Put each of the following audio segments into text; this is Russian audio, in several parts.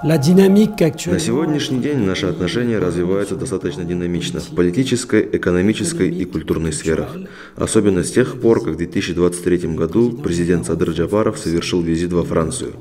На сегодняшний день наши отношения развиваются достаточно динамично в политической, экономической и культурной сферах. Особенно с тех пор, как в 2023 году президент Садыр Джапаров совершил визит во Францию.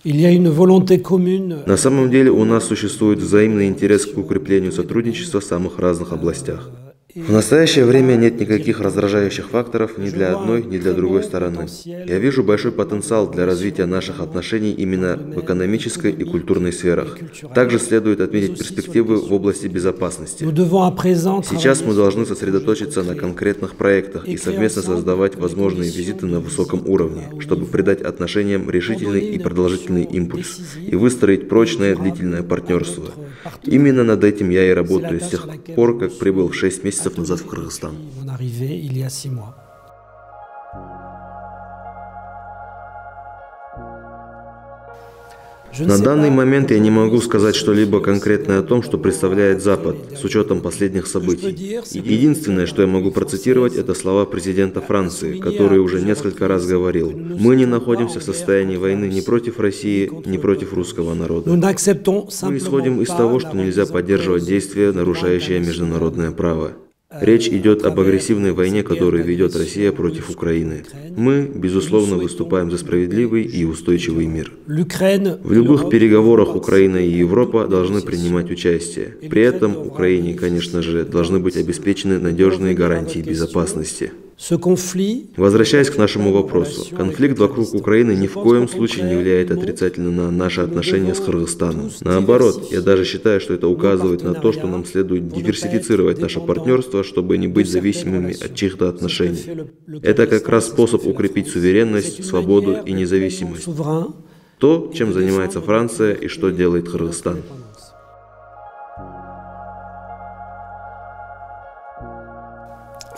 На самом деле у нас существует взаимный интерес к укреплению сотрудничества в самых разных областях. В настоящее время нет никаких раздражающих факторов ни для одной, ни для другой стороны. Я вижу большой потенциал для развития наших отношений именно в экономической и культурной сферах. Также следует отметить перспективы в области безопасности. Сейчас мы должны сосредоточиться на конкретных проектах и совместно создавать возможные визиты на высоком уровне, чтобы придать отношениям решительный и продолжительный импульс и выстроить прочное длительное партнерство. Именно над этим я и работаю с тех пор, как прибыл 6 месяцев назад в Кыргызстан. На данный момент я не могу сказать что-либо конкретное о том, что представляет Запад, с учетом последних событий. Единственное, что я могу процитировать, это слова президента Франции, который уже несколько раз говорил: «Мы не находимся в состоянии войны ни против России, ни против русского народа. Мы исходим из того, что нельзя поддерживать действия, нарушающие международное право. Речь идет об агрессивной войне, которую ведет Россия против Украины. Мы, безусловно, выступаем за справедливый и устойчивый мир. В любых переговорах Украина и Европа должны принимать участие. При этом Украине, конечно же, должны быть обеспечены надежные гарантии безопасности». Возвращаясь к нашему вопросу, конфликт вокруг Украины ни в коем случае не влияет отрицательно на наши отношения с Кыргызстаном. Наоборот, я даже считаю, что это указывает на то, что нам следует диверсифицировать наше партнерство, чтобы не быть зависимыми от чьих-то отношений. Это как раз способ укрепить суверенность, свободу и независимость. То, чем занимается Франция и что делает Кыргызстан.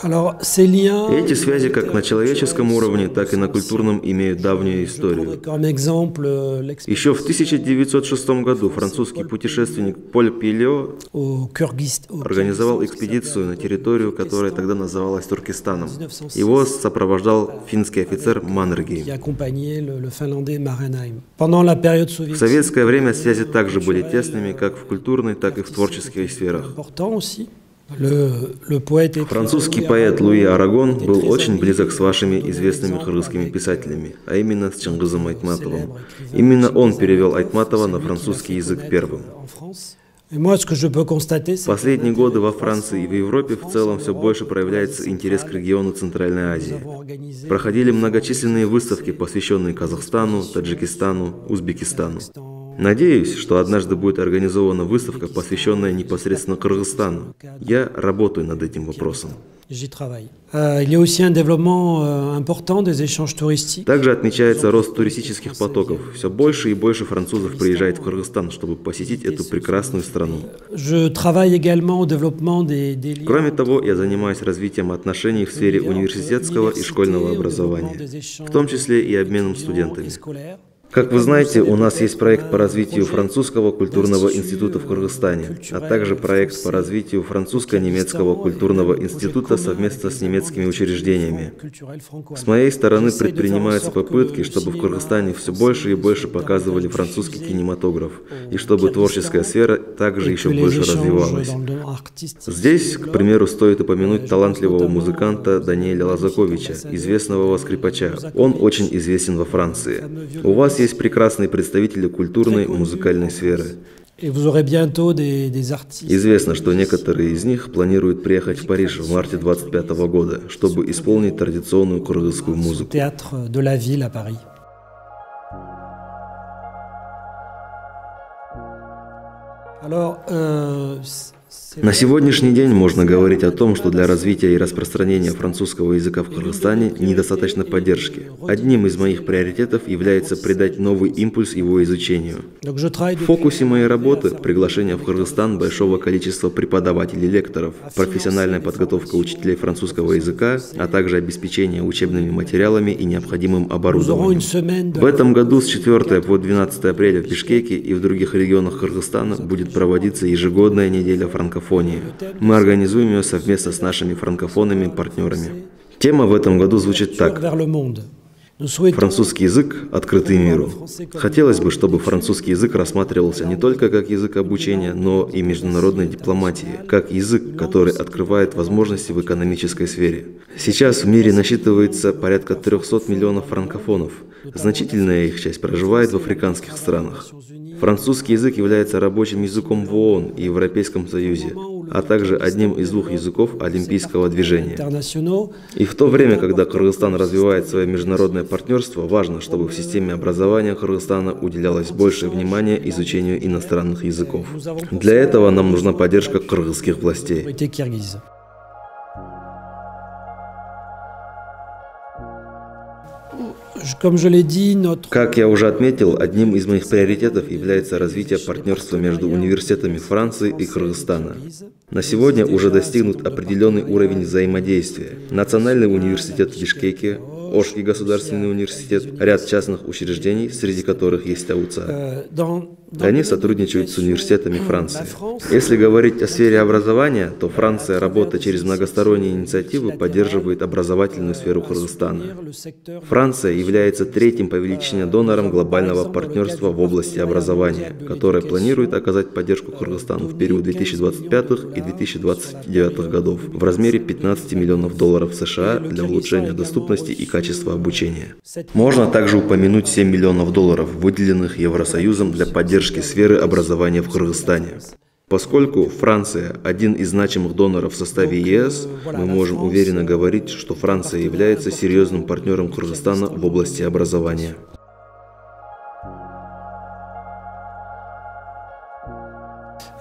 Эти связи как на человеческом уровне, так и на культурном имеют давнюю историю. Еще в 1906 году французский путешественник Поль Пилио организовал экспедицию на территорию, которая тогда называлась Туркестаном. Его сопровождал финский офицер Маннергейм. В советское время связи также были тесными, как в культурной, так и в творческих сферах. Французский поэт Луи Арагон был очень близок с вашими известными кыргызскими писателями, а именно с Чингизом Айтматовым. Именно он перевел Айтматова на французский язык первым. В последние годы во Франции и в Европе в целом все больше проявляется интерес к региону Центральной Азии. Проходили многочисленные выставки, посвященные Казахстану, Таджикистану, Узбекистану. Надеюсь, что однажды будет организована выставка, посвященная непосредственно Кыргызстану. Я работаю над этим вопросом. Также отмечается рост туристических потоков. Все больше и больше французов приезжает в Кыргызстан, чтобы посетить эту прекрасную страну. Кроме того, я занимаюсь развитием отношений в сфере университетского и школьного образования, в том числе и обменом студентами. Как вы знаете, у нас есть проект по развитию французского культурного института в Кыргызстане, а также проект по развитию французско-немецкого культурного института совместно с немецкими учреждениями. С моей стороны предпринимаются попытки, чтобы в Кыргызстане все больше и больше показывали французский кинематограф, и чтобы творческая сфера также еще больше развивалась. Здесь, к примеру, стоит упомянуть талантливого музыканта Даниэля Лазаковича, известного скрипача. Он очень известен во Франции. У вас есть прекрасные представители культурной, музыкальной сферы. Известно, что некоторые из них планируют приехать в Париж в марте 2025 года, чтобы исполнить традиционную кыргызскую музыку. На сегодняшний день можно говорить о том, что для развития и распространения французского языка в Кыргызстане недостаточно поддержки. Одним из моих приоритетов является придать новый импульс его изучению. В фокусе моей работы – приглашение в Кыргызстан большого количества преподавателей-лекторов, профессиональная подготовка учителей французского языка, а также обеспечение учебными материалами и необходимым оборудованием. В этом году с 4 по 12 апреля в Бишкеке и в других регионах Кыргызстана будет проводиться ежегодная неделя франкофонии. Мы организуем ее совместно с нашими франкофонными партнерами. Тема в этом году звучит так: Французский язык открытый миру. Хотелось бы, чтобы французский язык рассматривался не только как язык обучения, но и международной дипломатии, как язык, который открывает возможности в экономической сфере. Сейчас в мире насчитывается порядка 300 миллионов франкофонов. Значительная их часть проживает в африканских странах. Французский язык является рабочим языком в ООН и Европейском Союзе, а также одним из двух языков олимпийского движения. И в то время, когда Кыргызстан развивает свое международное партнерство, важно, чтобы в системе образования Кыргызстана уделялось большее внимание изучению иностранных языков. Для этого нам нужна поддержка кыргызских властей. Как я уже отметил, одним из моих приоритетов является развитие партнерства между университетами Франции и Кыргызстана. На сегодня уже достигнут определенный уровень взаимодействия. Национальный университет в Бишкеке, Ошский государственный университет, ряд частных учреждений, среди которых есть АУЦА. Они сотрудничают с университетами Франции. Если говорить о сфере образования, то Франция, работая через многосторонние инициативы, поддерживает образовательную сферу Кыргызстана. Франция является третьим по величине донором глобального партнерства в области образования, которое планирует оказать поддержку Кыргызстану в период 2025 и 2029 годов в размере $15 миллионов США для улучшения доступности и качества обучения. Можно также упомянуть $7 миллионов, выделенных Евросоюзом для поддержки сферы образования в Кыргызстане. Поскольку Франция – один из значимых доноров в составе ЕС, мы можем уверенно говорить, что Франция является серьезным партнером Кыргызстана в области образования.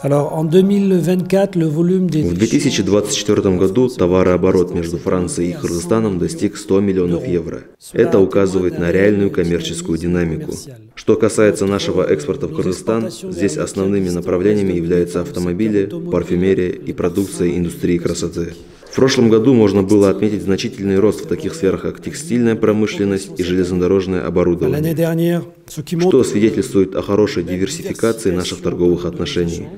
В 2024 году товарооборот между Францией и Кыргызстаном достиг 100 миллионов евро. Это указывает на реальную коммерческую динамику. Что касается нашего экспорта в Кыргызстан, здесь основными направлениями являются автомобили, парфюмерия и продукция индустрии красоты. В прошлом году можно было отметить значительный рост в таких сферах, как текстильная промышленность и железнодорожное оборудование, что свидетельствует о хорошей диверсификации наших торговых отношений.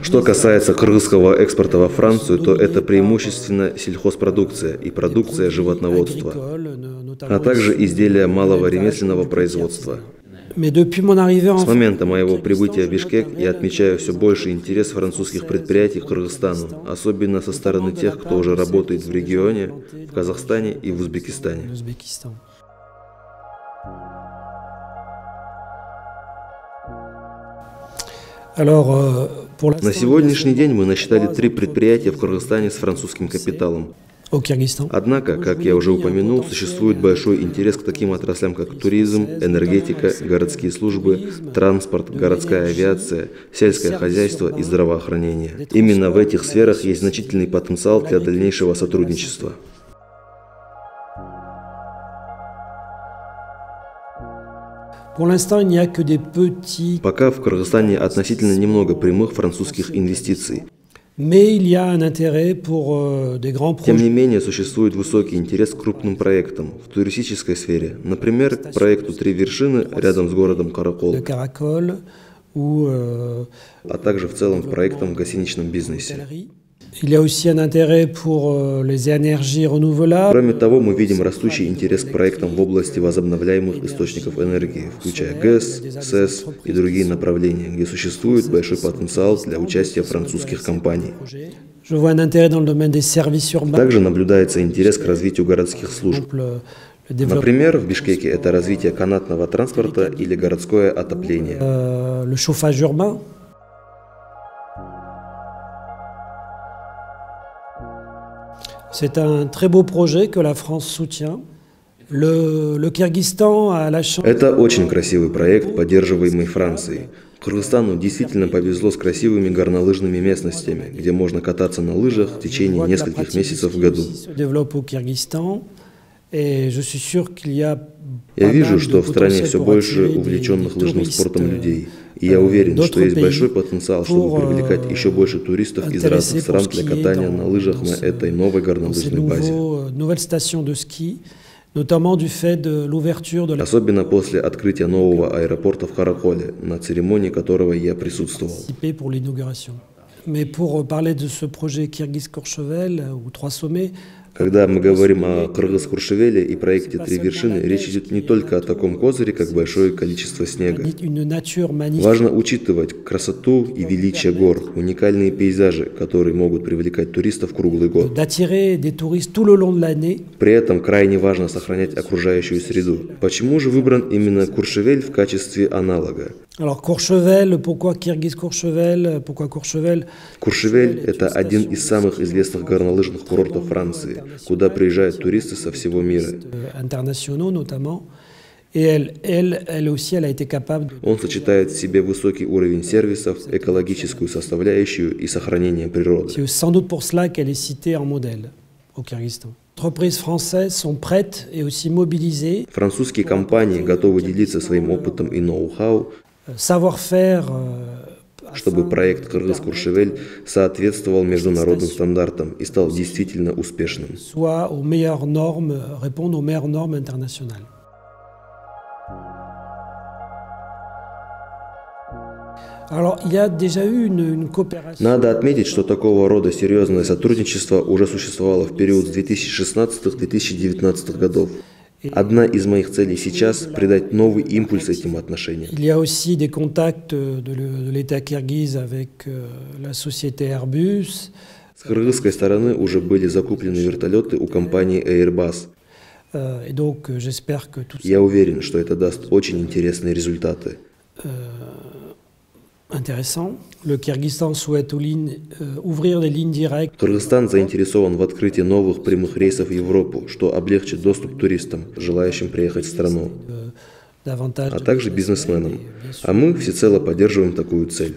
Что касается кыргызского экспорта во Францию, то это преимущественно сельхозпродукция и продукция животноводства, а также изделия малого ремесленного производства. С момента моего прибытия в Бишкек я отмечаю все больший интерес французских предприятий к Кыргызстану, особенно со стороны тех, кто уже работает в регионе, в Казахстане и в Узбекистане. На сегодняшний день мы насчитали 3 предприятия в Кыргызстане с французским капиталом. Однако, как я уже упомянул, существует большой интерес к таким отраслям, как туризм, энергетика, городские службы, транспорт, городская авиация, сельское хозяйство и здравоохранение. Именно в этих сферах есть значительный потенциал для дальнейшего сотрудничества. Пока в Кыргызстане относительно немного прямых французских инвестиций. Тем не менее, существует высокий интерес к крупным проектам в туристической сфере, например, к проекту «Три вершины» рядом с городом Каракол, а также в целом к проектам в гостиничном бизнесе. Кроме того, мы видим растущий интерес к проектам в области возобновляемых источников энергии, включая ГЭС, СЭС и другие направления, где существует большой потенциал для участия французских компаний. Также наблюдается интерес к развитию городских служб. Например, в Бишкеке это развитие канатного транспорта или городское отопление. C'est un très beau projet que la France soutient. Le Kyrgyzstan a la chance. Это очень красивый проект, поддерживаемый Францией. Кыргызстану действительно повезло с красивыми горнолыжными местностями, где можно кататься на лыжах в течение нескольких месяцев в году. Я вижу, что в стране все больше увлеченных лыжным спортом людей. И я уверен, что есть большой потенциал, чтобы привлекать еще больше туристов из разных стран для катания на лыжах на этой новой горнолыжной базе. Особенно после открытия нового аэропорта в Караколе, на церемонии которого я присутствовал. Когда мы говорим о Кыргыз-Куршевеле и проекте «Три вершины», речь идет не только о таком козыре, как большое количество снега. Важно учитывать красоту и величие гор, уникальные пейзажи, которые могут привлекать туристов круглый год. При этом крайне важно сохранять окружающую среду. Почему же выбран именно Куршевель в качестве аналога? Куршевель – это один из самых известных горнолыжных курортов Франции, куда приезжают туристы со всего мира. Он сочетает в себе высокий уровень сервисов, экологическую составляющую и сохранение природы. Французские компании готовы делиться своим опытом и ноу-хау, чтобы проект Кыргыз-Куршевель соответствовал международным стандартам и стал действительно успешным. Надо отметить, что такого рода серьезное сотрудничество уже существовало в период с 2016-2019 годов. Одна из моих целей сейчас – придать новый импульс этим отношениям. С кыргызской стороны уже были закуплены вертолеты у компании Airbus. Я уверен, что это даст очень интересные результаты. Кыргызстан заинтересован в открытии новых прямых рейсов в Европу, что облегчит доступ туристам, желающим приехать в страну, а также бизнесменам. А мы всецело поддерживаем такую цель.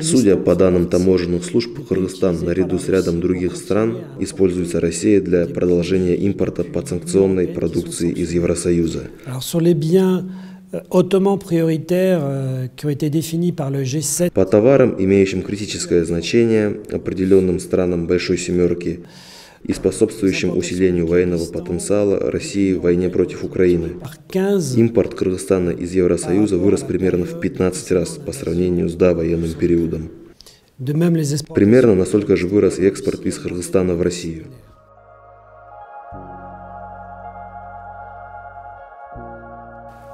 Судя по данным таможенных служб, Кыргызстан наряду с рядом других стран используется Россия для продолжения импорта подсанкционной продукции из Евросоюза. По товарам, имеющим критическое значение определенным странам Большой Семерки и способствующим усилению военного потенциала России в войне против Украины, импорт Кыргызстана из Евросоюза вырос примерно в 15 раз по сравнению с довоенным периодом. Примерно настолько же вырос и экспорт из Кыргызстана в Россию.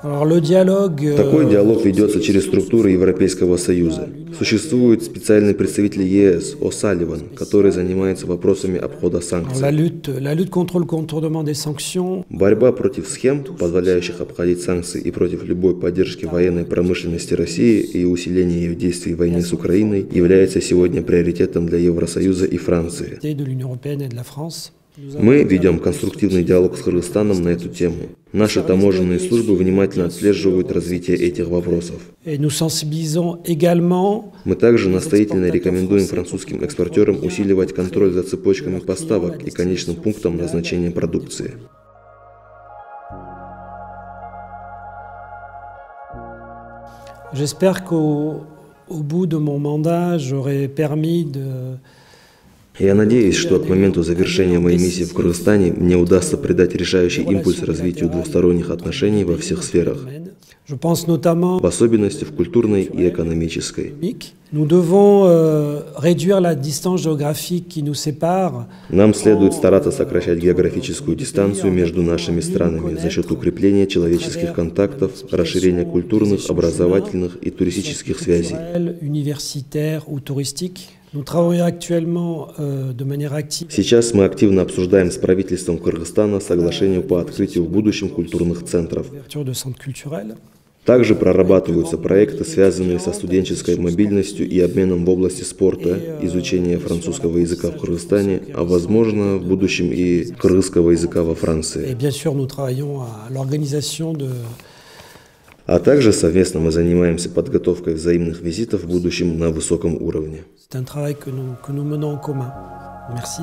Такой диалог ведется через структуры Европейского Союза. Существует специальный представитель ЕС О'Салливан, который занимается вопросами обхода санкций. Борьба против схем, позволяющих обходить санкции, и против любой поддержки военной промышленности России и усиления ее действий в войне с Украиной является сегодня приоритетом для Евросоюза и Франции. Мы ведем конструктивный диалог с Кыргызстаном на эту тему. Наши таможенные службы внимательно отслеживают развитие этих вопросов. Мы также настоятельно рекомендуем французским экспортерам усиливать контроль за цепочками поставок и конечным пунктом назначения продукции. J'espère qu'au bout de mon mandat, j'aurai permis de... Я надеюсь, что к моменту завершения моей миссии в Кыргызстане мне удастся придать решающий импульс развитию двусторонних отношений во всех сферах, в особенности в культурной и экономической. Нам следует стараться сокращать географическую дистанцию между нашими странами за счет укрепления человеческих контактов, расширения культурных, образовательных и туристических связей. Сейчас мы активно обсуждаем с правительством Кыргызстана соглашение по открытию в будущем культурных центров. Также прорабатываются проекты, связанные со студенческой мобильностью и обменом в области спорта, изучения французского языка в Кыргызстане, а возможно в будущем и кыргызского языка во Франции. А также совместно мы занимаемся подготовкой взаимных визитов в будущем на высоком уровне. C'est un travail que nous menons en commun. Merci.